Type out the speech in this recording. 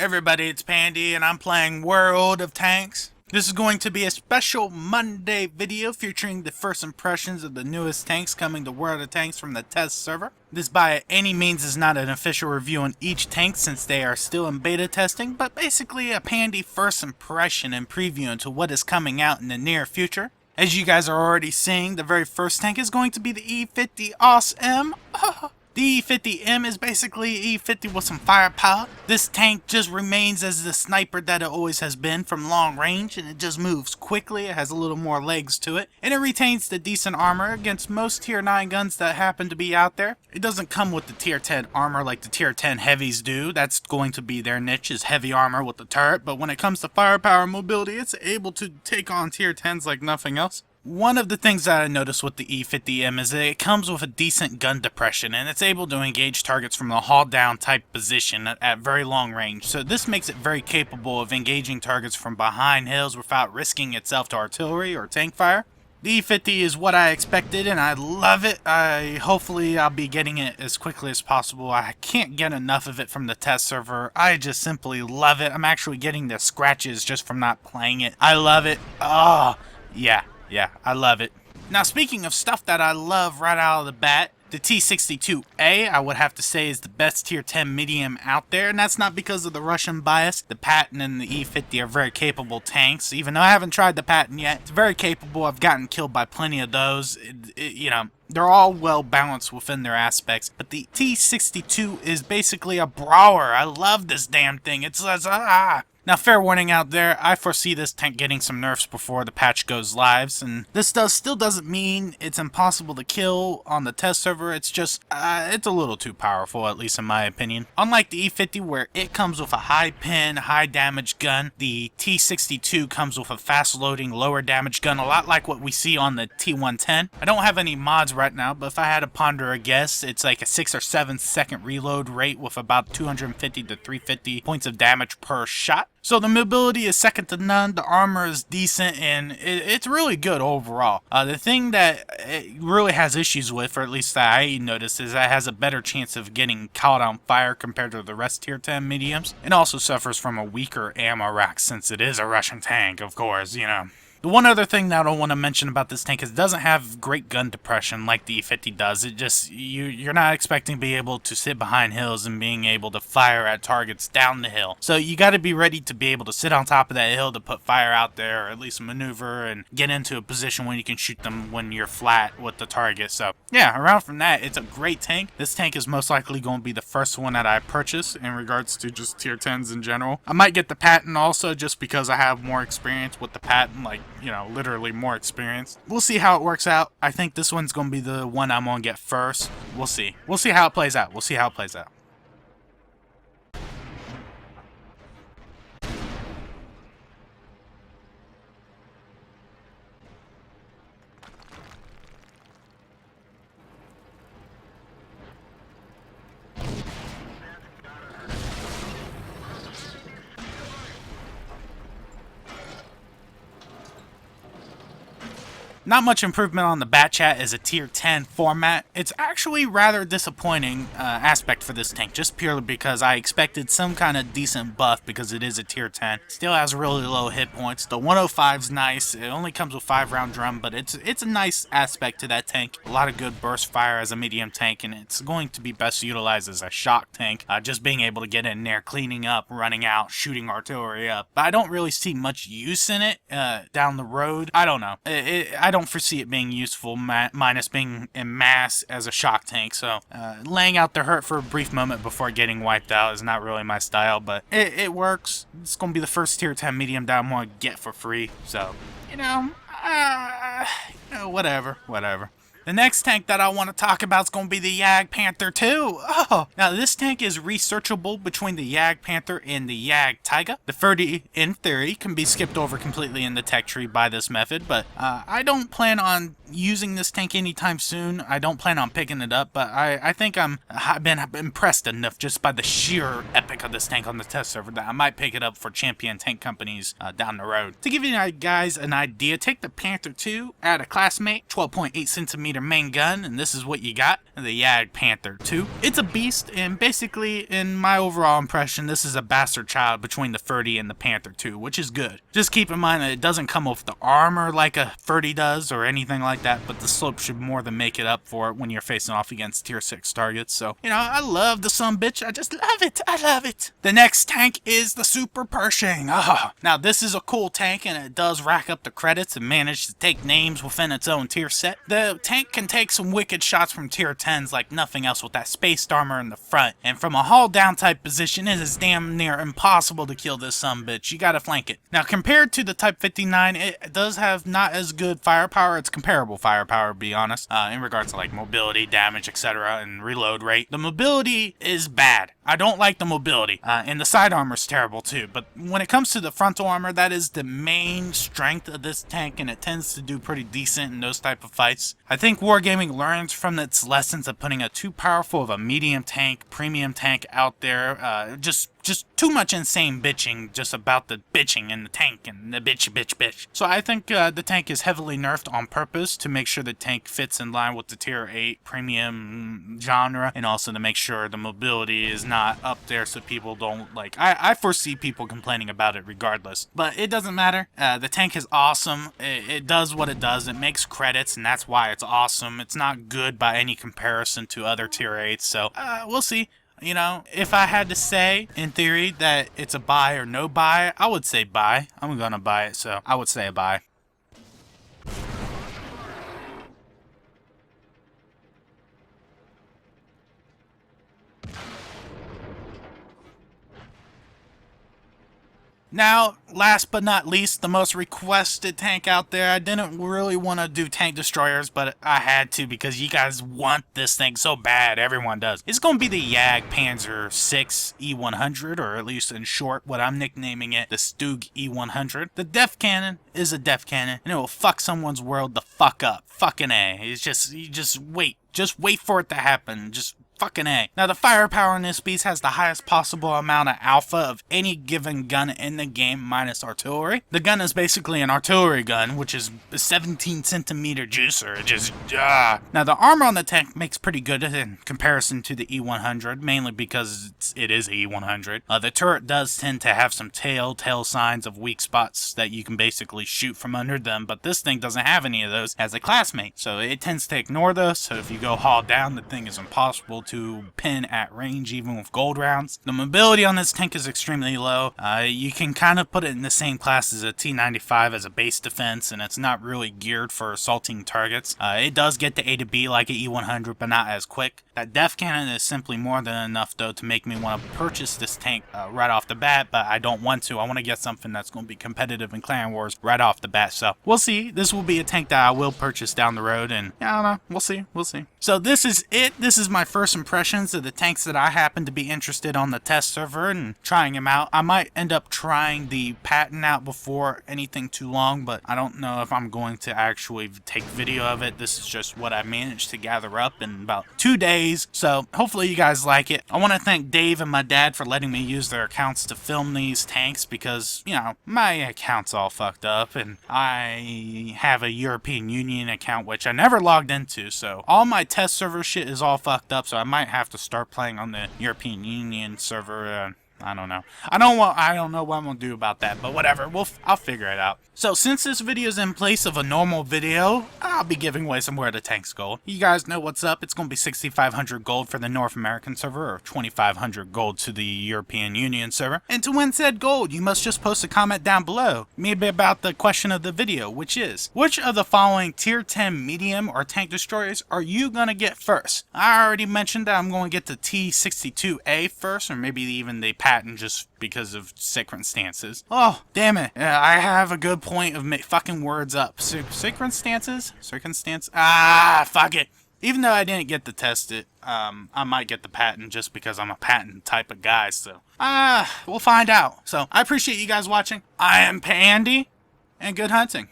Everybody, it's Pandy, and I'm playing World of Tanks. This is going to be a special Monday video featuring the first impressions of the newest tanks coming to World of Tanks from the test server. This by any means is not an official review on each tank since they are still in beta testing, but basically a Pandy first impression and preview into what is coming out in the near future. As you guys are already seeing, the very first tank is going to be the E-50 Awesome. The E-50M is basically E-50 with some firepower. This tank just remains as the sniper that it always has been from long range, and it just moves quickly. It has a little more legs to it, and it retains the decent armor against most tier 9 guns that happen to be out there. It doesn't come with the tier 10 armor like the tier 10 heavies do. That's going to be their niche, is heavy armor with the turret, but when it comes to firepower and mobility, it's able to take on tier 10s like nothing else. One of the things that I noticed with the E-50M is that it comes with a decent gun depression, and it's able to engage targets from the haul down type position at very long range. So this makes it very capable of engaging targets from behind hills without risking itself to artillery or tank fire. The E-50 is what I expected, and I love it. Hopefully I'll be getting it as quickly as possible. I can't get enough of it from the test server. I just simply love it. I'm actually getting the scratches just from not playing it. I love it. Oh, yeah. Yeah, I love it. Now, speaking of stuff that I love right out of the bat, the T-62A, I would have to say, is the best tier 10 medium out there, and that's not because of the Russian bias. The Patton and the E-50 are very capable tanks. Even though I haven't tried the Patton yet, it's very capable. I've gotten killed by plenty of those. They're all well balanced within their aspects, but the T-62 is basically a brawler. I love this damn thing. It's Now, fair warning out there, I foresee this tank getting some nerfs before the patch goes live, and this still doesn't mean it's impossible to kill on the test server. It's just, it's a little too powerful, at least in my opinion. Unlike the E-50, where it comes with a high pin, high damage gun, the T-62 comes with a fast loading, lower damage gun, a lot like what we see on the T-110. I don't have any mods right now, but if I had to ponder a guess, it's like a 6 or 7 second reload rate with about 250 to 350 points of damage per shot. So the mobility is second to none, the armor is decent, and it's really good overall. The thing that it really has issues with, or at least that I noticed, is that it has a better chance of getting caught on fire compared to the rest tier 10 mediums. It also suffers from a weaker ammo rack since it is a Russian tank, of course, you know. The one other thing that I want to mention about this tank is it doesn't have great gun depression like the E-50 does. It just, you're not expecting to be able to sit behind hills and being able to fire at targets down the hill. So you got to be ready to be able to sit on top of that hill to put fire out there, or at least maneuver and get into a position when you can shoot them when you're flat with the target. So yeah, around from that, it's a great tank. This tank is most likely going to be the first one that I purchase in regards to just tier 10s in general. I might get the Patton also just because I have more experience with the Patton, like, literally more experience. We'll see how it works out. I think this one's going to be the one I'm going to get first. We'll see. We'll see how it plays out. We'll see how it plays out. Not much improvement on the bat chat as a tier 10 format. It's actually rather disappointing aspect for this tank, just purely because I expected some kind of decent buff because it is a tier 10. Still has really low hit points. The 105's nice. It only comes with 5-round drum, but it's a nice aspect to that tank. A lot of good burst fire as a medium tank, and it's going to be best utilized as a shock tank. Just being able to get in there, cleaning up, running out, shooting artillery up. But I don't really see much use in it down the road. I don't know. I don't foresee it being useful, minus being in mass as a shock tank, so laying out the hurt for a brief moment before getting wiped out is not really my style, but it works. It's going to be the first tier 10 medium that I'm going to get for free, so, whatever. The next tank that I want to talk about is going to be the Jagdpanther II. Oh, now this tank is researchable between the Jagdpanther and the Jagdtiger. The 30, in theory, can be skipped over completely in the tech tree by this method, but I don't plan on using this tank anytime soon. I don't plan on picking it up, but I think I've been impressed enough just by the sheer epic of this tank on the test server that I might pick it up for champion tank companies down the road. To give you guys an idea, take the Panther II, add a classmate, 12.8 centimeter your main gun, and this is what you got, the Jagdpanther II. It's a beast, and basically, in my overall impression, this is a bastard child between the 30 and the Panther II, which is good. Just keep in mind that it doesn't come with the armor like a 30 does or anything like that, but the slope should more than make it up for it when you're facing off against tier 6 targets. So, you know, I love the sumbitch. I just love it. I love it. The next tank is the Super Pershing. Oh, now this is a cool tank, and it does rack up the credits and manage to take names within its own tier set. The tank can take some wicked shots from tier 10s like nothing else with that spaced armor in the front, and from a hull down type position, it is damn near impossible to kill this sumbitch. You gotta flank it. Now, compared to the Type 59, it does have not as good firepower. It's comparable firepower, to be honest, in regards to like mobility, damage, etc., and reload rate. The mobility is bad. I don't like the mobility, and the side armor is terrible too, but when it comes to the frontal armor, that is the main strength of this tank, and it tends to do pretty decent in those type of fights. I think Wargaming learns from its lessons of putting a too powerful of a medium tank, premium tank out there, just too much insane bitching just about the bitching in the tank and the bitch. So I think the tank is heavily nerfed on purpose to make sure the tank fits in line with the tier 8 premium genre, and also to make sure the mobility is not up there so people don't like... I foresee people complaining about it regardless, but it doesn't matter. The tank is awesome. It does what it does. It makes credits, and that's why it's awesome. It's not good by any comparison to other tier 8s, so we'll see. You know, if I had to say, in theory, that it's a buy or no buy, I would say buy. I'm gonna buy it, so I would say a buy. Now, last but not least, the most requested tank out there. I didn't really want to do tank destroyers, but I had to because you guys want this thing so bad. Everyone does. It's going to be the Jagdpanzer VI E-100, or at least in short, what I'm nicknaming it, the Stug E-100. The def cannon is a def cannon, and it will fuck someone's world the fuck up. Fucking A. It's just, you just wait. Just wait for it to happen. Just fucking A. Now, the firepower in this beast has the highest possible amount of alpha of any given gun in the game minus artillery. The gun is basically an artillery gun, which is a 17 centimeter juicer. It just, Now, the armor on the tank makes pretty good in comparison to the E-100, mainly because it is E-100. The turret does tend to have some tail signs of weak spots that you can basically shoot from under them, but this thing doesn't have any of those as a classmate, so it tends to ignore those. So if you go haul down, the thing is impossible to pin at range even with gold rounds. The mobility on this tank is extremely low. You can kind of put it in the same class as a T-95 as a base defense, and it's not really geared for assaulting targets. It does get to A to B like an E-100, but not as quick. That def cannon is simply more than enough though to make me want to purchase this tank right off the bat, but I don't want to. I want to get something that's going to be competitive in Clan Wars right off the bat, so we'll see. This will be a tank that I will purchase down the road, and I don't know. We'll see. So this is it. This is my first impressions of the tanks that I happen to be interested on the test server and trying them out. I might end up trying the patent out before anything too long, but I don't know if I'm going to actually take video of it. This is just what I managed to gather up in about 2 days, so hopefully you guys like it. I want to thank Dave and my dad for letting me use their accounts to film these tanks because, you know, my account's all fucked up and I have a European Union account which I never logged into, so all my test server shit is all fucked up, so I might have to start playing on the European Union server. I don't know. I don't know what I'm gonna do about that, but whatever. I'll figure it out. So since this video is in place of a normal video, I'll be giving away some Where Are the Tanks gold. You guys know what's up. It's gonna be 6,500 gold for the North American server, or 2,500 gold to the European Union server. And to win said gold, you must just post a comment down below, maybe about the question of the video, which is, which of the following tier 10 medium or tank destroyers are you gonna get first? I already mentioned that I'm gonna get the T-62A first, or maybe even the patent just because of circumstances. Oh, damn it. I have a good point of fucking words up. Circumstances? Fuck it. Even though I didn't get to test it, I might get the patent just because I'm a patent type of guy, so. We'll find out. So, I appreciate you guys watching. I am Pandy, and good hunting.